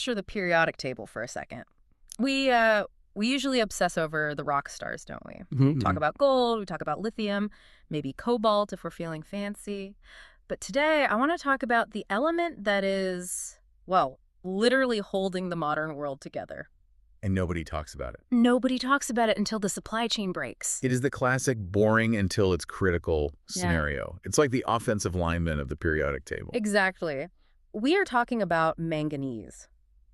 master the periodic table for a second. We usually obsess over the rock stars, don't we? We talk about gold, we talk about lithium, maybe cobalt if we're feeling fancy. But today, I want to talk about the element that is, well, literally holding the modern world together. And nobody talks about it. Nobody talks about it until the supply chain breaks. It is the classic boring until it's critical scenario. It's like the offensive lineman of the periodic table. Exactly. We are talking about manganese.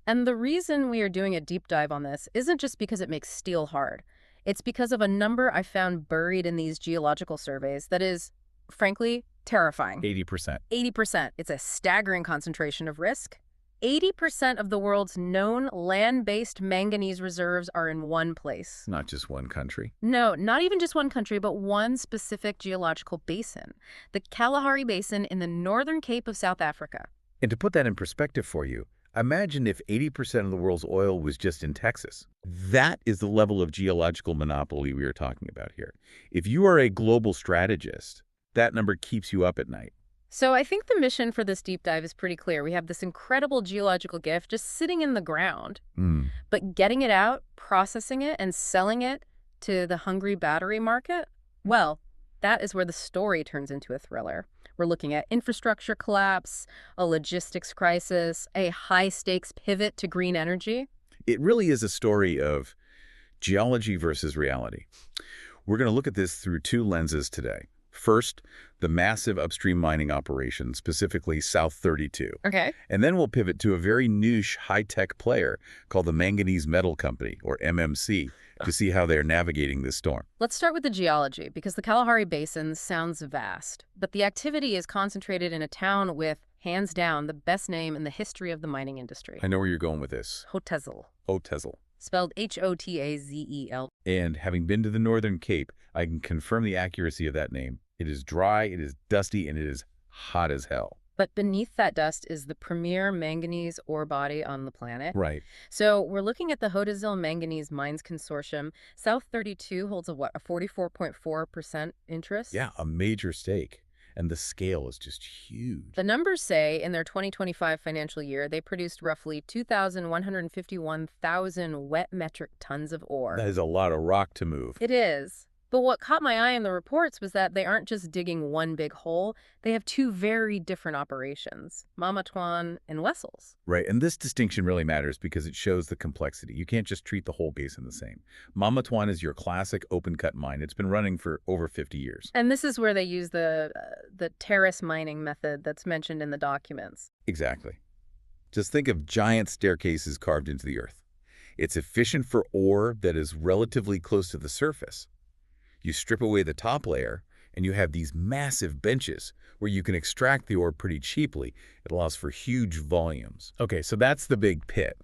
And the reason we are doing a deep dive on this isn't just because it makes steel hard. It's because of a number I found buried in these geological surveys that is, frankly, terrifying. 80%. 80%. It's a staggering concentration of risk. 80% of the world's known land-based manganese reserves are in one place. Not just one country. No, not even just one country, but one specific geological basin. The Kalahari Basin in the northern Cape of South Africa. And to put that in perspective for you, imagine if 80% of the world's oil was just in Texas. That is the level of geological monopoly we are talking about here. If you are a global strategist, that number keeps you up at night. So I think the mission for this deep dive is pretty clear. We have this incredible geological gift just sitting in the ground. But getting it out, processing it, and selling it to the hungry battery market, well, that is where the story turns into a thriller. We're looking at infrastructure collapse, a logistics crisis, a high-stakes pivot to green energy. It really is a story of geology versus reality. We're going to look at this through two lenses today. First, the massive upstream mining operation, specifically South 32. Okay. And then we'll pivot to a very niche high-tech player called the Manganese Metal Company, or MMC, to see how they're navigating this storm. Let's start with the geology, because the Kalahari Basin sounds vast, but the activity is concentrated in a town with, hands down, the best name in the history of the mining industry. I know where you're going with this. Hotezel. Hotezel. Spelled Hotazel. And having been to the Northern Cape, I can confirm the accuracy of that name. It is dry, it is dusty, and it is hot as hell. But beneath that dust is the premier manganese ore body on the planet. Right. So we're looking at the Hotezel Manganese Mines Consortium. South 32 holds a 44.4% interest? Yeah, a major stake. And the scale is just huge. The numbers say in their 2025 financial year, they produced roughly 2,151,000 wet metric tons of ore. That is a lot of rock to move. It is. But what caught my eye in the reports was that they aren't just digging one big hole. They have two very different operations, Mamatwan and Wessels. Right, and this distinction really matters because it shows the complexity. You can't just treat the whole basin the same. Mamatwan is your classic open-cut mine. It's been running for over 50 years. And this is where they use the terrace mining method that's mentioned in the documents. Exactly. Just think of giant staircases carved into the earth. It's efficient for ore that is relatively close to the surface. You strip away the top layer, and you have these massive benches where you can extract the ore pretty cheaply. It allows for huge volumes. Okay, so that's the big pit.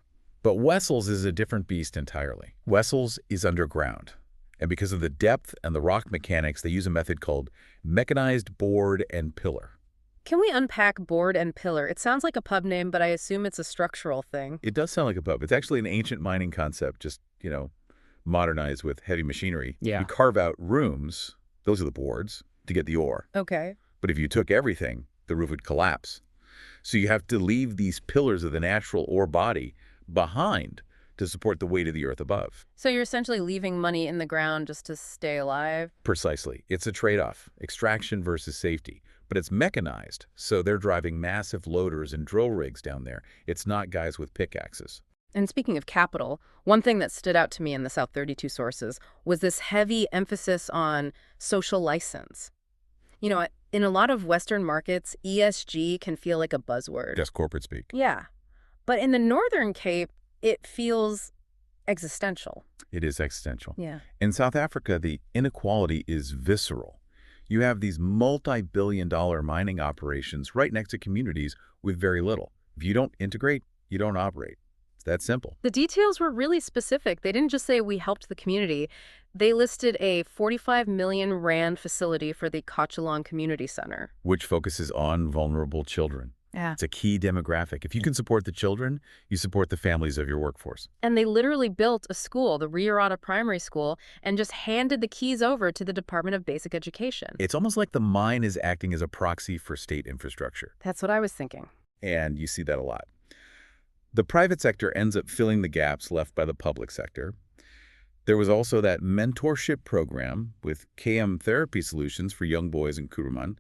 But Wessels is a different beast entirely. Wessels is underground. And because of the depth and the rock mechanics, they use a method called mechanized board and pillar. Can we unpack board and pillar? It sounds like a pub name, but I assume it's a structural thing. It does sound like a pub. It's actually an ancient mining concept, just, modernized with heavy machinery. Yeah. You carve out rooms, those are the boards, to get the ore. Okay. But if you took everything, the roof would collapse. So you have to leave these pillars of the natural ore body behind to support the weight of the earth above. So you're essentially leaving money in the ground just to stay alive? Precisely. It's a trade-off, extraction versus safety. But it's mechanized, so they're driving massive loaders and drill rigs down there. It's not guys with pickaxes. And speaking of capital, one thing that stood out to me in the South 32 sources was this heavy emphasis on social license. In a lot of Western markets, ESG can feel like a buzzword. That's corporate speak. Yeah. But in the Northern Cape, it feels existential. It is existential. Yeah. In South Africa, the inequality is visceral. You have these multi-billion-dollar mining operations right next to communities with very little. If you don't integrate, you don't operate. That simple. The details were really specific. They didn't just say we helped the community. They listed a 45 million rand facility for the Kachalong Community Center, which focuses on vulnerable children. Yeah. It's a key demographic. If you can support the children, you support the families of your workforce. And they literally built a school, the Riorata Primary School, and just handed the keys over to the Department of Basic Education. It's almost like the mine is acting as a proxy for state infrastructure. That's what I was thinking. And you see that a lot. The private sector ends up filling the gaps left by the public sector. There was also that mentorship program with KM therapy solutions for young boys in Kuruman.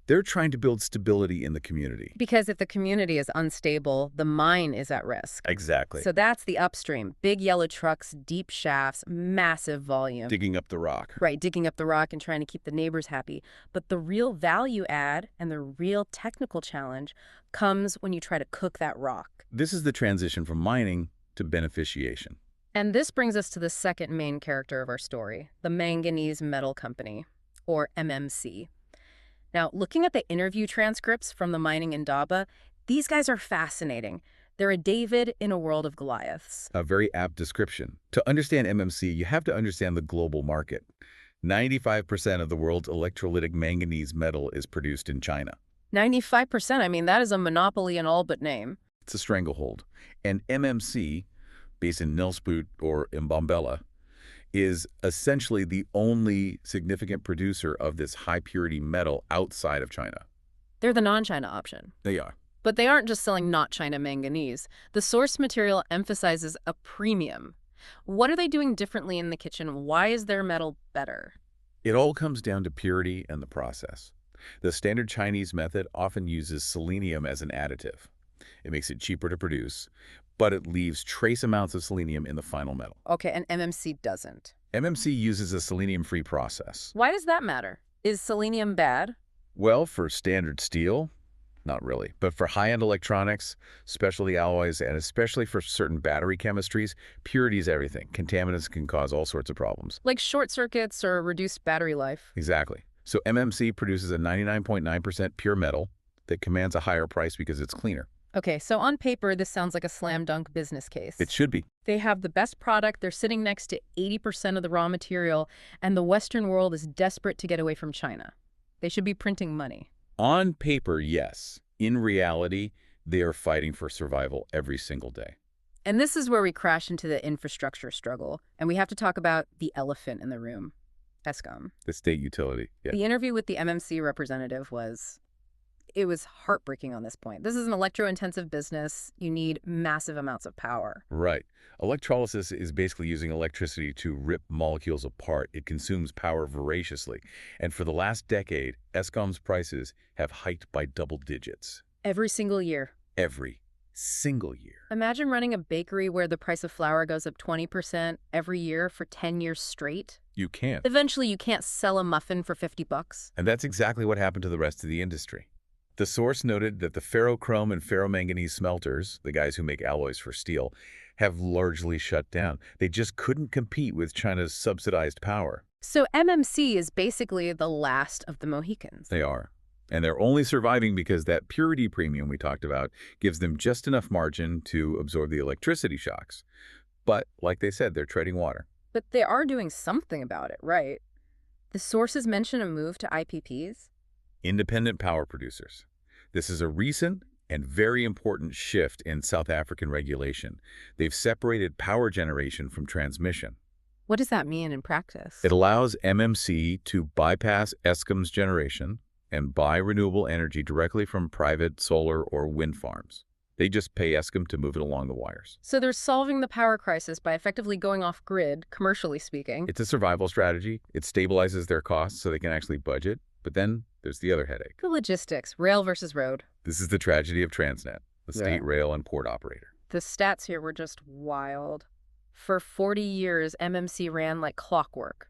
They're trying to build stability in the community. Because if the community is unstable, the mine is at risk. Exactly. So that's the upstream. Big yellow trucks, deep shafts, massive volume. Digging up the rock. Right, digging up the rock and trying to keep the neighbors happy. But the real value add and the real technical challenge comes when you try to cook that rock. This is the transition from mining to beneficiation. And this brings us to the second main character of our story, the Manganese Metal Company, or MMC. Now, looking at the interview transcripts from the mining Indaba, these guys are fascinating. They're a David in a world of Goliaths. A very apt description. To understand MMC, you have to understand the global market. 95% of the world's electrolytic manganese metal is produced in China. 95%, I mean, that is a monopoly in all but name. It's a stranglehold. And MMC, based in Nelspruit or Mbombela, is essentially the only significant producer of this high-purity metal outside of China. They're the non-China option. They are. But they aren't just selling not China manganese. The source material emphasizes a premium. What are they doing differently in the kitchen? Why is their metal better? It all comes down to purity and the process. The standard Chinese method often uses selenium as an additive. It makes it cheaper to produce, but it leaves trace amounts of selenium in the final metal. Okay, and MMC doesn't. MMC uses a selenium-free process. Why does that matter? Is selenium bad? Well, for standard steel, not really. But for high-end electronics, specialty alloys, and especially for certain battery chemistries, purity is everything. Contaminants can cause all sorts of problems. Like short circuits or reduced battery life. Exactly. So MMC produces a 99.9% pure metal that commands a higher price because it's cleaner. Okay, so on paper, this sounds like a slam dunk business case. It should be. They have the best product, they're sitting next to 80% of the raw material, and the Western world is desperate to get away from China. They should be printing money. On paper, yes. In reality, they are fighting for survival every single day. And this is where we crash into the infrastructure struggle, and we have to talk about the elephant in the room, Eskom. The state utility, yeah. The interview with the MMC representative was heartbreaking on this point. This is an electro-intensive business. You need massive amounts of power. Right. Electrolysis is basically using electricity to rip molecules apart. It consumes power voraciously. And for the last decade, Eskom's prices have hiked by double digits. Every single year. Every single year. Imagine running a bakery where the price of flour goes up 20% every year for 10 years straight. You can't. Eventually, you can't sell a muffin for $50. And that's exactly what happened to the rest of the industry. The source noted that the ferrochrome and ferromanganese smelters, the guys who make alloys for steel, have largely shut down. They just couldn't compete with China's subsidized power. So MMC is basically the last of the Mohicans. They are. And they're only surviving because that purity premium we talked about gives them just enough margin to absorb the electricity shocks. But, like they said, they're treading water. But they are doing something about it, right? The sources mention a move to IPPs. Independent power producers. This is a recent and very important shift in South African regulation. They've separated power generation from transmission. What does that mean in practice? It allows MMC to bypass Eskom's generation and buy renewable energy directly from private solar or wind farms. They just pay Eskom to move it along the wires. So they're solving the power crisis by effectively going off-grid, commercially speaking. It's a survival strategy. It stabilizes their costs so they can actually budget. But then there's the other headache. The logistics, rail versus road. This is the tragedy of Transnet, the state rail and port operator. The stats here were just wild. For 40 years, MMC ran like clockwork.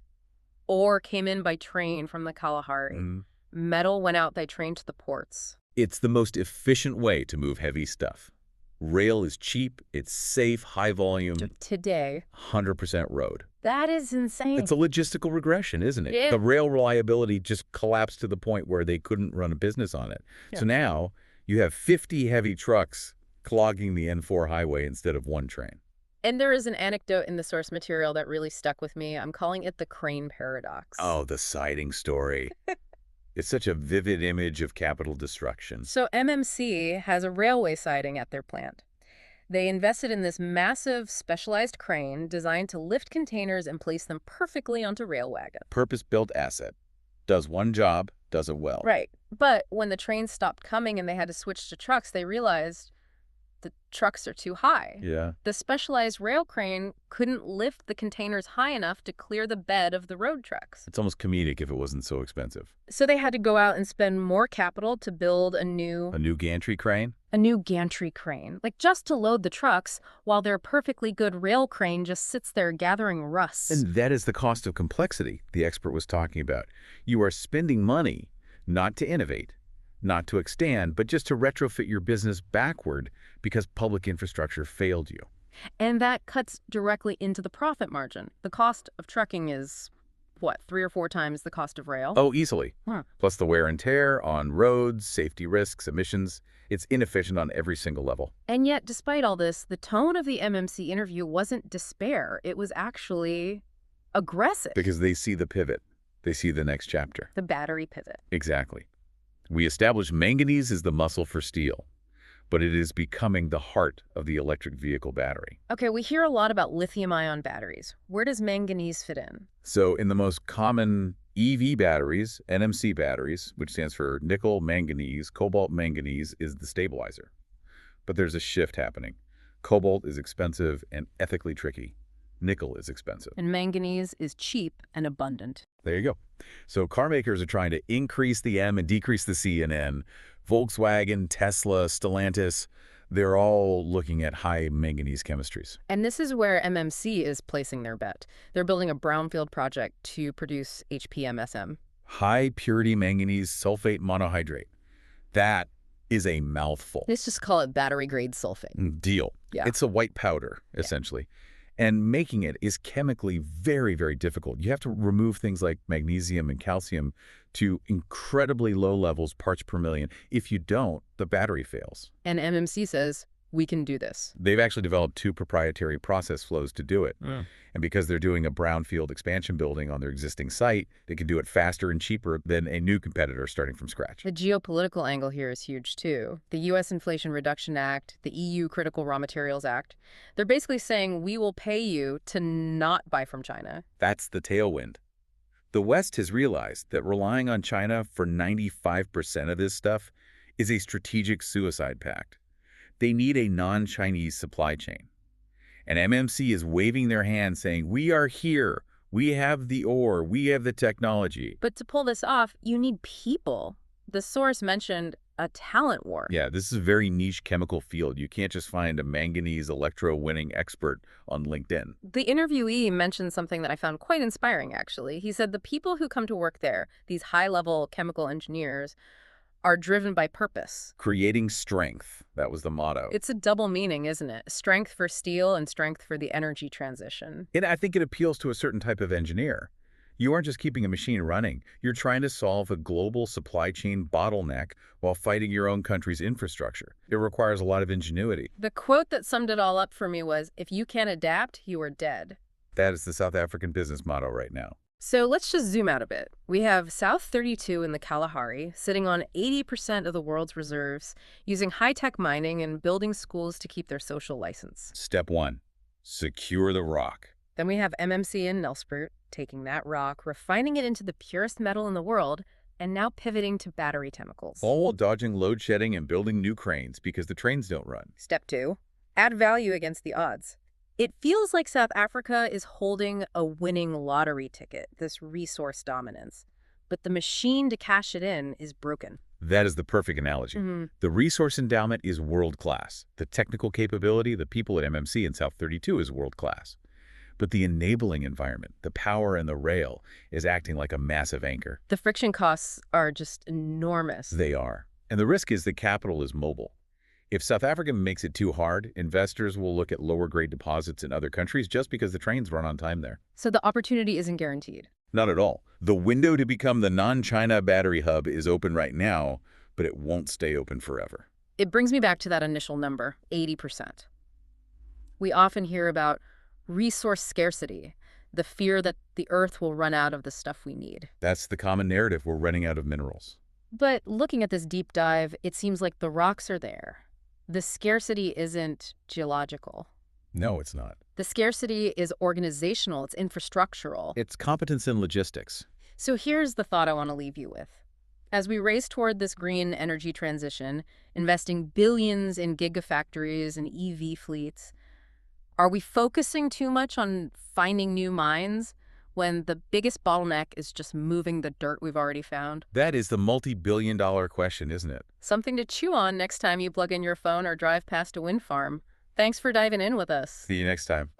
Ore came in by train from the Kalahari. Metal went out by train to the ports. It's the most efficient way to move heavy stuff. Rail is cheap, it's safe, high volume. Today. 100% road. That is insane. It's a logistical regression, isn't it? Yeah. The rail reliability just collapsed to the point where they couldn't run a business on it. Yeah. So now you have 50 heavy trucks clogging the N4 highway instead of one train. And there is an anecdote in the source material that really stuck with me. I'm calling it the crane paradox. Oh, the siding story. It's such a vivid image of capital destruction. So MMC has a railway siding at their plant. They invested in this massive specialized crane designed to lift containers and place them perfectly onto rail wagons. Purpose-built asset. Does one job, does it well. Right. But when the trains stopped coming and they had to switch to trucks, they realized The trucks are too high. Yeah. The specialized rail crane couldn't lift the containers high enough to clear the bed of the road trucks. It's almost comedic if it wasn't so expensive. So they had to go out and spend more capital to build a new gantry crane? gantry crane, like just to load the trucks, while their perfectly good rail crane just sits there gathering rust. And that is the cost of complexity the expert was talking about. You are spending money not to innovate, not to extend, but just to retrofit your business backward because public infrastructure failed you. And that cuts directly into the profit margin. The cost of trucking is, what, 3 or 4 times the cost of rail? Oh, easily. Huh. Plus the wear and tear on roads, safety risks, emissions. It's inefficient on every single level. And yet, despite all this, the tone of the MMC interview wasn't despair. It was actually aggressive. Because they see the pivot. They see the next chapter. The battery pivot. Exactly. We established manganese is the muscle for steel, but it is becoming the heart of the electric vehicle battery. Okay, we hear a lot about lithium-ion batteries. Where does manganese fit in? So in the most common EV batteries, NMC batteries, which stands for nickel manganese, cobalt manganese, is the stabilizer. But there's a shift happening. Cobalt is expensive and ethically tricky. Nickel is expensive. And manganese is cheap and abundant. There you go. So car makers are trying to increase the M and decrease the C and N. Volkswagen, Tesla, Stellantis, they're all looking at high manganese chemistries. And this is where MMC is placing their bet. They're building a brownfield project to produce HPMSM. High purity manganese sulfate monohydrate. That is a mouthful. Let's just call it battery-grade sulfate. Deal. Yeah. It's a white powder, essentially. And making it is chemically very, very difficult. You have to remove things like magnesium and calcium to incredibly low levels, parts per million. If you don't, the battery fails. And MMC says, we can do this. They've actually developed 2 proprietary process flows to do it. Yeah. And because they're doing a brownfield expansion building on their existing site, they can do it faster and cheaper than a new competitor starting from scratch. The geopolitical angle here is huge, too. The U.S. Inflation Reduction Act, the EU Critical Raw Materials Act, they're basically saying we will pay you to not buy from China. That's the tailwind. The West has realized that relying on China for 95% of this stuff is a strategic suicide pact. They need a non-Chinese supply chain. And MMC is waving their hand saying, we are here, we have the ore, we have the technology. But to pull this off, you need people. The source mentioned a talent war. Yeah, this is a very niche chemical field. You can't just find a manganese electro-winning expert on LinkedIn. The interviewee mentioned something that I found quite inspiring, actually. He said the people who come to work there, these high-level chemical engineers, are driven by purpose. Creating strength, that was the motto. It's a double meaning, isn't it? Strength for steel and strength for the energy transition. And I think it appeals to a certain type of engineer. You aren't just keeping a machine running. You're trying to solve a global supply chain bottleneck while fighting your own country's infrastructure. It requires a lot of ingenuity. The quote that summed it all up for me was, if you can't adapt, you are dead. That is the South African business motto right now. So let's just zoom out a bit. We have South 32 in the Kalahari, sitting on 80% of the world's reserves, using high-tech mining and building schools to keep their social license. Step 1, secure the rock. Then we have MMC in Nelspruit, taking that rock, refining it into the purest metal in the world, and now pivoting to battery chemicals. All while dodging load shedding and building new cranes because the trains don't run. Step 2, add value against the odds. It feels like South Africa is holding a winning lottery ticket, this resource dominance. But the machine to cash it in is broken. That is the perfect analogy. The resource endowment is world-class. The technical capability, the people at MMC in South 32 is world-class. But the enabling environment, the power and the rail, is acting like a massive anchor. The friction costs are just enormous. They are. And the risk is that capital is mobile. If South Africa makes it too hard, investors will look at lower-grade deposits in other countries just because the trains run on time there. So the opportunity isn't guaranteed. Not at all. The window to become the non-China battery hub is open right now, but it won't stay open forever. It brings me back to that initial number, 80%. We often hear about resource scarcity, the fear that the Earth will run out of the stuff we need. That's the common narrative. We're running out of minerals. But looking at this deep dive, it seems like the rocks are there. The scarcity isn't geological. No, it's not. The scarcity is organizational, it's infrastructural. It's competence in logistics. So here's the thought I want to leave you with. As we race toward this green energy transition, investing billions in gigafactories and EV fleets, are we focusing too much on finding new mines when the biggest bottleneck is just moving the dirt we've already found? That is the multi-billion-dollar question, isn't it? Something to chew on next time you plug in your phone or drive past a wind farm. Thanks for diving in with us. See you next time.